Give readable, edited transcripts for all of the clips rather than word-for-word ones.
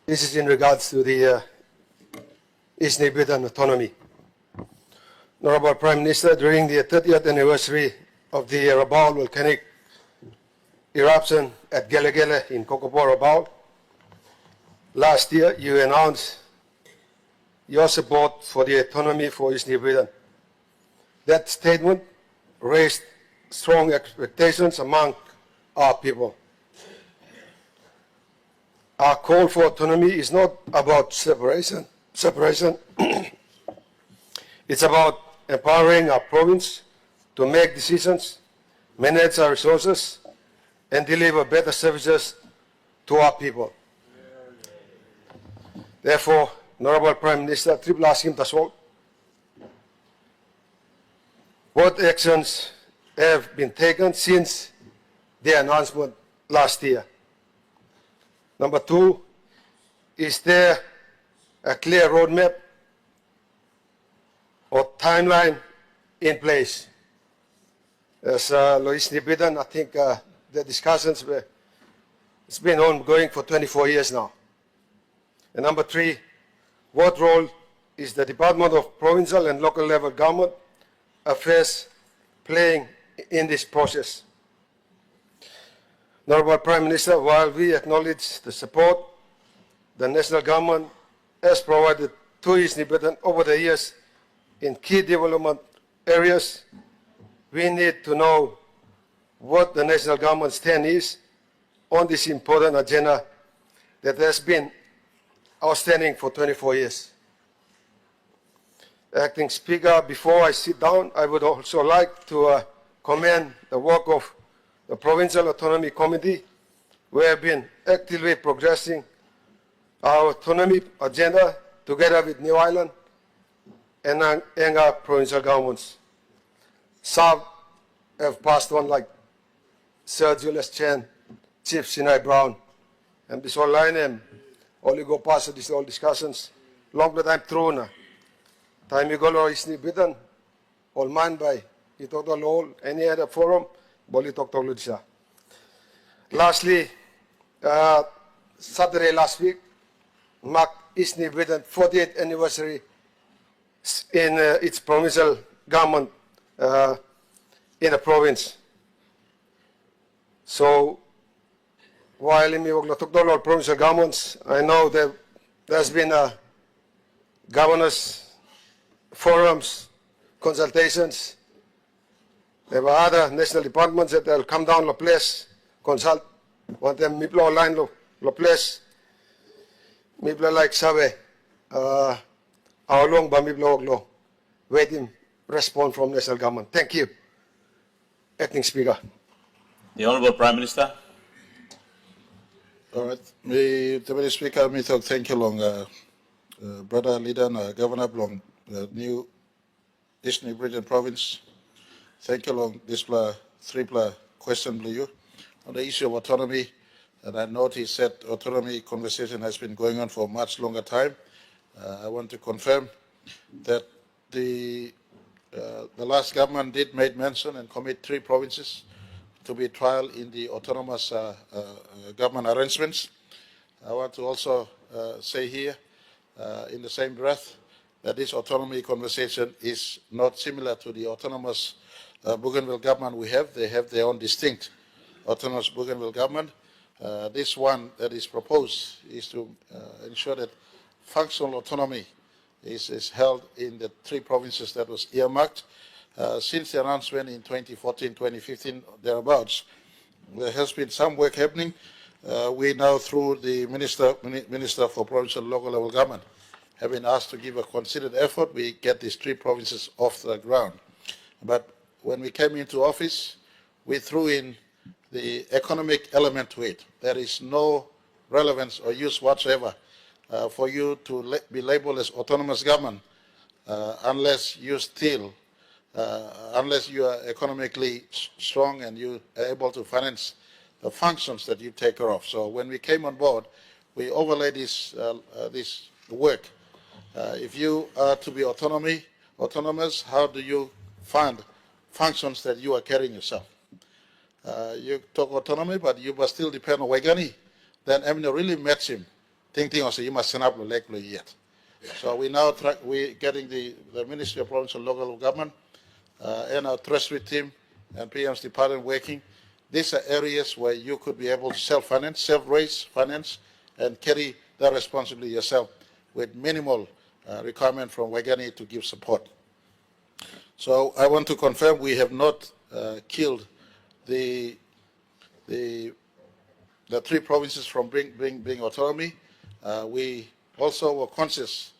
This is in regards to the East Nibitan autonomy. Honorable Prime Minister, during the 30th anniversary of the Rabaul volcanic eruption at Gelegele in Kokopo, Rabaul, last year you announced your support for the autonomy for East Nibitan. That statement raised strong expectations among our people. Our call for autonomy is not about separation. It's about empowering our province to make decisions, manage our resources, and deliver better services to our people. Therefore, Honorable Prime Minister, triple ask him to what actions have been taken since the announcement last year? Number two, is there a clear roadmap or timeline in place? As Lois Nibitan, I think the discussions it's been ongoing for 24 years now. And number three, what role is the Department of Provincial and Local Level Government Affairs playing in this process? Honorable Prime Minister, while we acknowledge the support the national government has provided to East Nibitan over the years in key development areas, we need to know what the national government's stand is on this important agenda that has been outstanding for 24 years. Acting Speaker, before I sit down, I would also like to commend the work of the Provincial Autonomy Committee. We have been actively progressing our autonomy agenda together with New Ireland and our provincial governments. Some have passed on, like Sir Julius Chen, Chief Sinai Brown, and this whole line and only go past these all discussions. Long the time through na. Time you go to East Nibitan, all man by you talk to all any other forum, boli talk to Lucia. Lastly, Saturday last week marked East Nibitan 40th anniversary in its provincial government in the province. So while in the provincial governments, I know that there's been governors forums, consultations. There were other national departments that will come down to the place, consult, want them miplo online to the place. Miplo like sabe, how long ba miplo oglo, waiting response from national government. Thank you, Acting Speaker. The Honourable Prime Minister. All right. Deputy Speaker, me talk thank you long, brother leader, Governor Blong, new East Nibitan Province. Thank you long this three question to you on the issue of autonomy. And I noticed that autonomy conversation has been going on for a much longer time. I want to confirm that the last government did make mention and commit 3 provinces to be trial in the autonomous government arrangements. I want to also say here, in the same breath, that this autonomy conversation is not similar to the autonomous Bougainville government we have. They have their own distinct autonomous Bougainville government. This one that is proposed is to ensure that functional autonomy is held in the 3 provinces that was earmarked. Since the announcement in 2014, 2015, thereabouts, there has been some work happening. We now, through the Minister for Provincial and Local Level Government, have been asked to give a considered effort. We get these 3 provinces off the ground. But when we came into office, we threw in the economic element to it. There is no relevance or use whatsoever for you to be labeled as autonomous government unless you still unless you are economically strong and you are able to finance the functions that you take care of. So when we came on board, we overlaid this work. If you are to be autonomous, how do you fund functions that you are carrying yourself? You talk autonomy, but you must still depend on Waigani. Then Emina really match him Ting also you must send up the leg yet. So we now we getting the Ministry of Provincial and Local Government and our Treasury team and PM's department working. These are areas where you could be able to self-finance, self-raise finance, and carry that responsibility yourself with minimal requirement from Wagani to give support. So I want to confirm we have not killed the 3 provinces from being autonomy. We also were conscious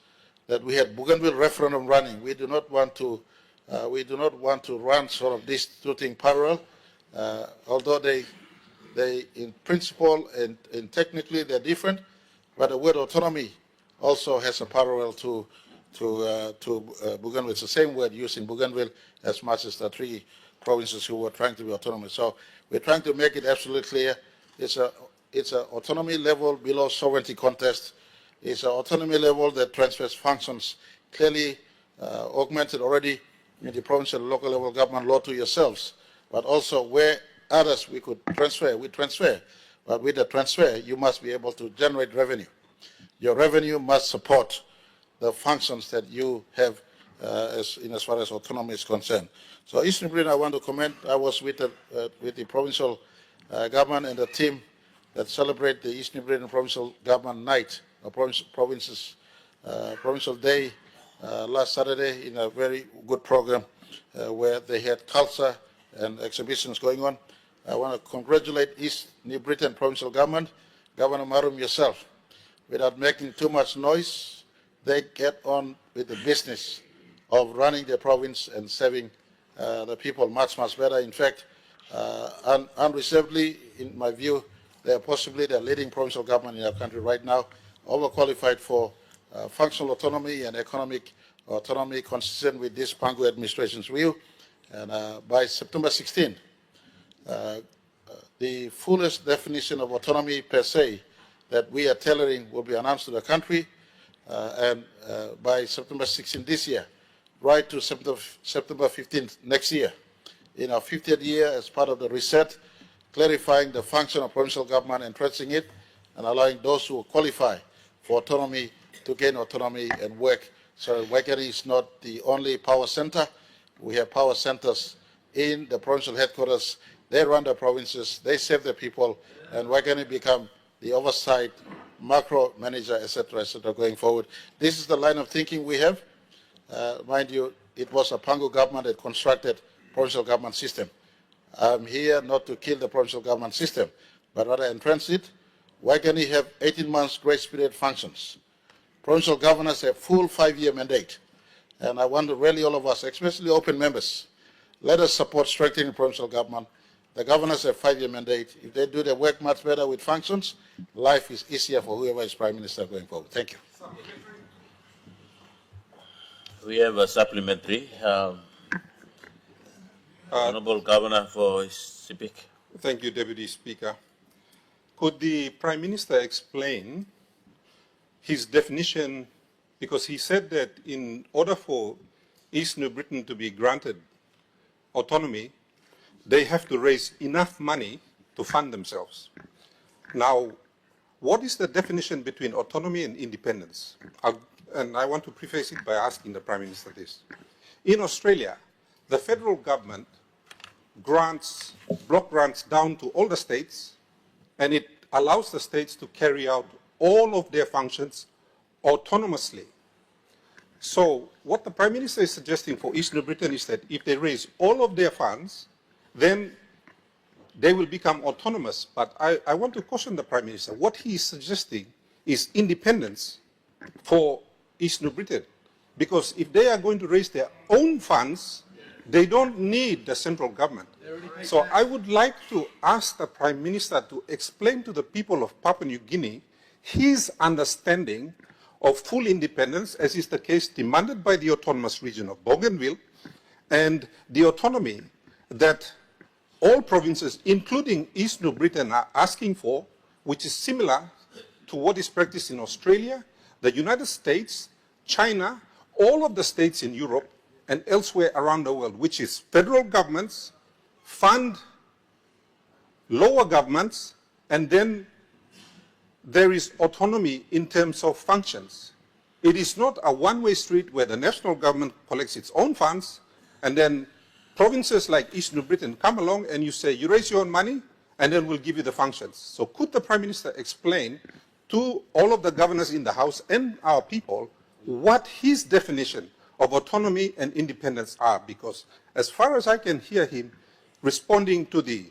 that we had Bougainville referendum running. We do not want to run sort of these 2 things parallel, although they in principle and technically they're different, but the word autonomy also has a parallel to Bougainville. It's the same word used in Bougainville as much as the 3 provinces who were trying to be autonomous. So we're trying to make it absolutely clear. It's an autonomy level below sovereignty contest. It's an autonomy level that transfers functions clearly augmented already in the provincial and local level government law to yourselves, but also where others we could transfer, we transfer. But with the transfer, you must be able to generate revenue. Your revenue must support the functions that you have as far as autonomy is concerned. So Eastern Britain, I want to comment. I was with the provincial government and the team that celebrate the Eastern Britain Provincial Government Night, or Provincial Day last Saturday in a very good program where they had culture and exhibitions going on. I want to congratulate East New Britain Provincial Government, Governor Marum yourself. Without making too much noise, they get on with the business of running their province and serving the people much, much better. In fact, unreservedly, in my view, they are possibly the leading provincial government in our country right now, overqualified for functional autonomy and economic autonomy consistent with this Pangu administration's view. And by September 16, the fullest definition of autonomy per se that we are tailoring will be announced to the country, and by September 16 this year, right to September 15th next year, in our 50th year as part of the reset, clarifying the function of provincial government, entrusting it, and allowing those who qualify for autonomy to gain autonomy and work. So Waikari is not the only power center. We have power centers in the provincial headquarters. They run the provinces, they serve the people, and Waikari become the oversight, macro manager, etc., going forward. This is the line of thinking we have. Mind you, it was a Pangu government that constructed provincial government system. I'm here not to kill the provincial government system, but rather entrench it. Waikani have 18 months grace period functions. Provincial governors have full 5-year mandate. And I want to rally all of us, especially open members, let us support strengthening provincial government. The governors have 5-year mandate. If they do their work much better with functions, life is easier for whoever is Prime Minister going forward. Thank you. We have a supplementary. Honorable Governor for his speak. Thank you, Deputy Speaker. Could the Prime Minister explain his definition, because he said that in order for East New Britain to be granted autonomy, they have to raise enough money to fund themselves. Now, what is the definition between autonomy and independence? And I want to preface it by asking the Prime Minister this. In Australia, the federal government grants, block grants down to all the states, and it allows the states to carry out all of their functions autonomously. So what the Prime Minister is suggesting for East New Britain is that if they raise all of their funds, then they will become autonomous. But I want to caution the Prime Minister. What he is suggesting is independence for East New Britain. Because if they are going to raise their own funds, they don't need the central government. So I would like to ask the Prime Minister to explain to the people of Papua New Guinea his understanding of full independence, as is the case demanded by the autonomous region of Bougainville, and the autonomy that all provinces, including East New Britain, are asking for, which is similar to what is practiced in Australia, the United States, China, all of the states in Europe, and elsewhere around the world, which is federal governments fund lower governments, and then there is autonomy in terms of functions. It is not a one-way street where the national government collects its own funds and then provinces like East New Britain come along and you say, you raise your own money and then we'll give you the functions. So could the Prime Minister explain to all of the governors in the House and our people what his definition of autonomy and independence are? Because as far as I can hear him responding to the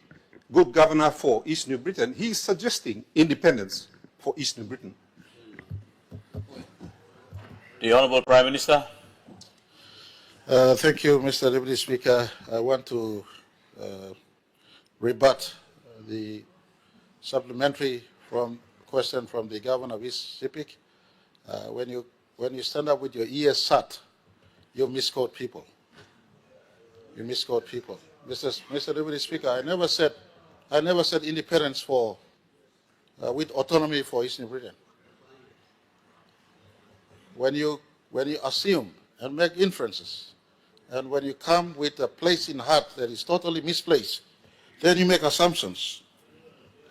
good governor for East New Britain, he is suggesting independence for East New Britain. The Honourable Prime Minister. Thank you, Mr. Deputy Speaker. I want to rebut the supplementary question from the Governor of East Sepik. When you stand up with your ears shut, you misquote people. You misquote people. Mr. Deputy Speaker, I never said independence for with autonomy for East New Britain. When you assume and make inferences, and when you come with a place in heart that is totally misplaced, then you make assumptions.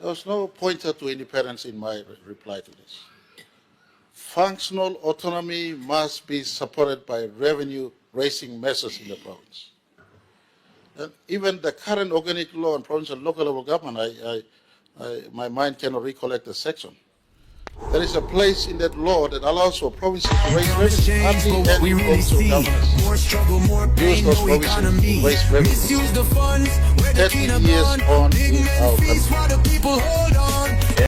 There was no pointer to independence in my reply to this. Functional autonomy must be supported by revenue-raising measures in the province. And even the current organic law on provincial and local level government, my mind cannot recollect the section. There is a place in that law that allows for provinces to raise revenue. Hardly any provincial governors use those provisions to raise revenue. 30 years on in our country.